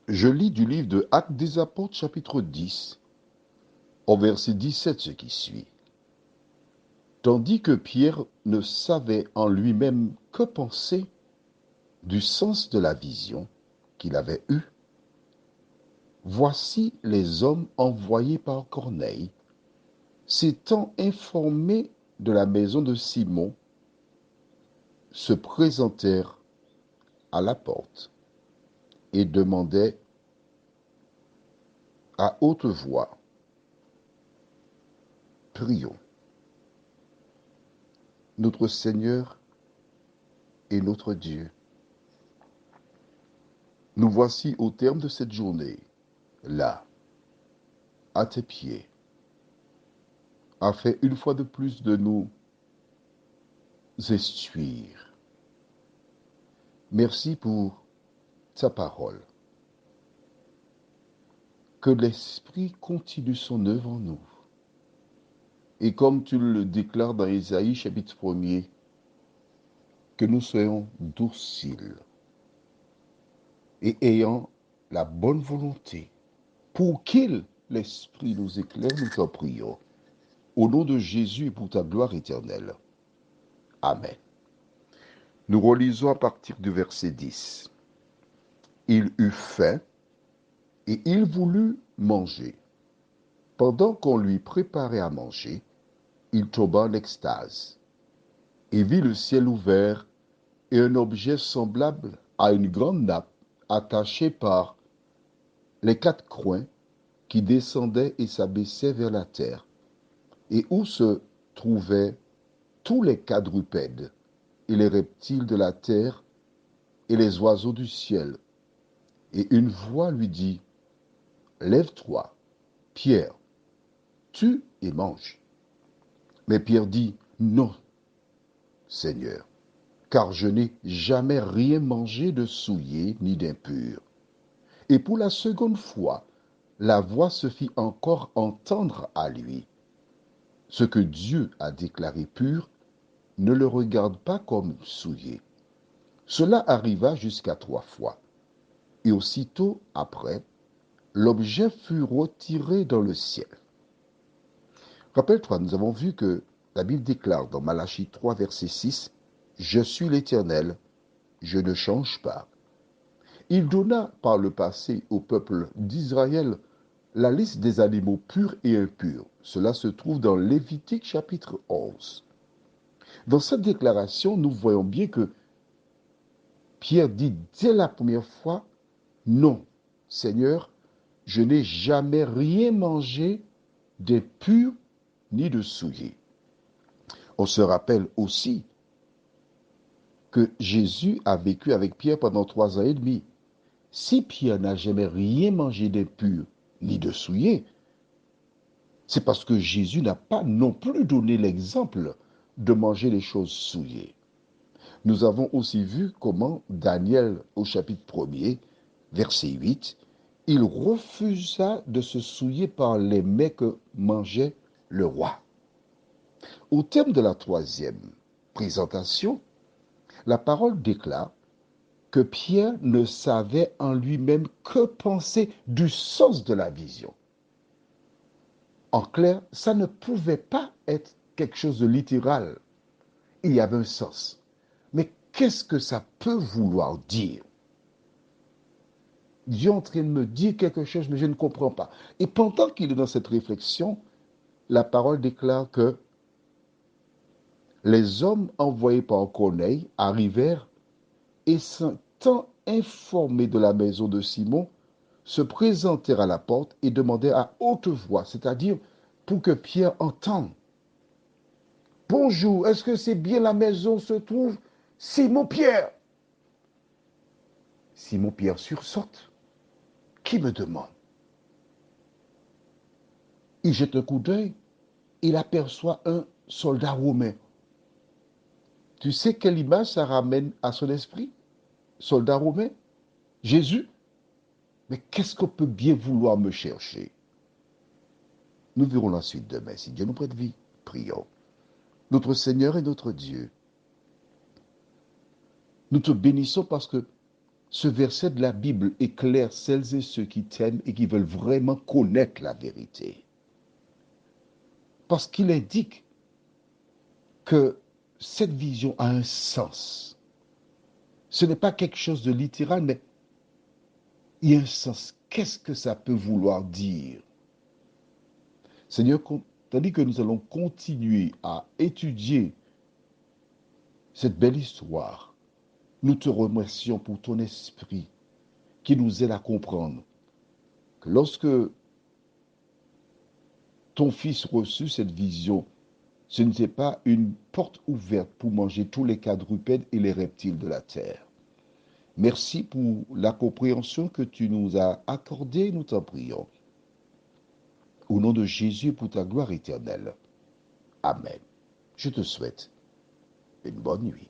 Je lis du livre de Actes des Apôtres, chapitre 10, au verset 17, ce qui suit. Tandis que Pierre ne savait en lui-même que penser du sens de la vision qu'il avait eue, voici les hommes envoyés par Corneille, s'étant informés de la maison de Simon, se présentèrent à la porte et demandaient à haute voix, prions. Notre Seigneur et notre Dieu, nous voici au terme de cette journée, là, à tes pieds, afin une fois de plus de nous instruire. Merci pour ta parole. Que l'Esprit continue son œuvre en nous. Et comme tu le déclares dans Ésaïe chapitre 1er, que nous soyons dociles et ayant la bonne volonté pour qu'il, l'Esprit nous éclaire, nous t'en prions. Au nom de Jésus et pour ta gloire éternelle. Amen. Nous relisons à partir du verset 10. Il eut faim et il voulut manger. Pendant qu'on lui préparait à manger, il tomba en extase et vit le ciel ouvert et un objet semblable à une grande nappe attachée par les quatre coins qui descendait et s'abaissait vers la terre, et où se trouvaient tous les quadrupèdes et les reptiles de la terre et les oiseaux du ciel. Et une voix lui dit, lève-toi, Pierre, tue et mange. Mais Pierre dit, non, Seigneur, car je n'ai jamais rien mangé de souillé ni d'impur. Et pour la seconde fois, la voix se fit encore entendre à lui. Ce que Dieu a déclaré pur, ne le regarde pas comme souillé. Cela arriva jusqu'à 3 fois. Et aussitôt après, l'objet fut retiré dans le ciel. Rappelle-toi, nous avons vu que la Bible déclare dans Malachie 3, verset 6, « Je suis l'Éternel, je ne change pas. » Il donna par le passé au peuple d'Israël la liste des animaux purs et impurs. Cela se trouve dans Lévitique chapitre 11. Dans cette déclaration, nous voyons bien que Pierre dit dès la première fois, « Non, Seigneur, je n'ai jamais rien mangé d'impur ni de souillé. » On se rappelle aussi que Jésus a vécu avec Pierre pendant 3 ans et demi. Si Pierre n'a jamais rien mangé d'impur ni de souillé, c'est parce que Jésus n'a pas non plus donné l'exemple de manger les choses souillées. Nous avons aussi vu comment Daniel, au chapitre 1er, verset 8, il refusa de se souiller par les mets que mangeait le roi. Au terme de la troisième présentation, la parole déclare que Pierre ne savait en lui-même que penser du sens de la vision. En clair, ça ne pouvait pas être quelque chose de littéral. Il y avait un sens. Mais qu'est-ce que ça peut vouloir dire? Dieu est en train de me dire quelque chose, mais je ne comprends pas. Et pendant qu'il est dans cette réflexion, la parole déclare que les hommes envoyés par Corneille arrivèrent et s'étant informés de la maison de Simon, se présentèrent à la porte et demandèrent à haute voix, c'est-à-dire pour que Pierre entende. Bonjour, est-ce que c'est bien la maison où se trouve Simon-Pierre? Simon-Pierre sursaute. Qui me demande? Il jette un coup d'œil, il aperçoit un soldat romain. Tu sais quelle image ça ramène à son esprit? Soldat romain? Jésus? Mais qu'est-ce qu'on peut bien vouloir me chercher? Nous verrons la suite demain, si Dieu nous prête vie. Prions. Notre Seigneur et notre Dieu, nous te bénissons parce que Ce verset de la Bible éclaire celles et ceux qui t'aiment et qui veulent vraiment connaître la vérité. Parce qu'il indique que cette vision a un sens. Ce n'est pas quelque chose de littéral, mais il y a un sens. Qu'est-ce que ça peut vouloir dire? Seigneur, tandis que nous allons continuer à étudier cette belle histoire, nous te remercions pour ton esprit qui nous aide à comprendre que lorsque ton fils reçut cette vision, ce n'était pas une porte ouverte pour manger tous les quadrupèdes et les reptiles de la terre. Merci pour la compréhension que tu nous as accordée, nous t'en prions. Au nom de Jésus, pour ta gloire éternelle. Amen. Je te souhaite une bonne nuit.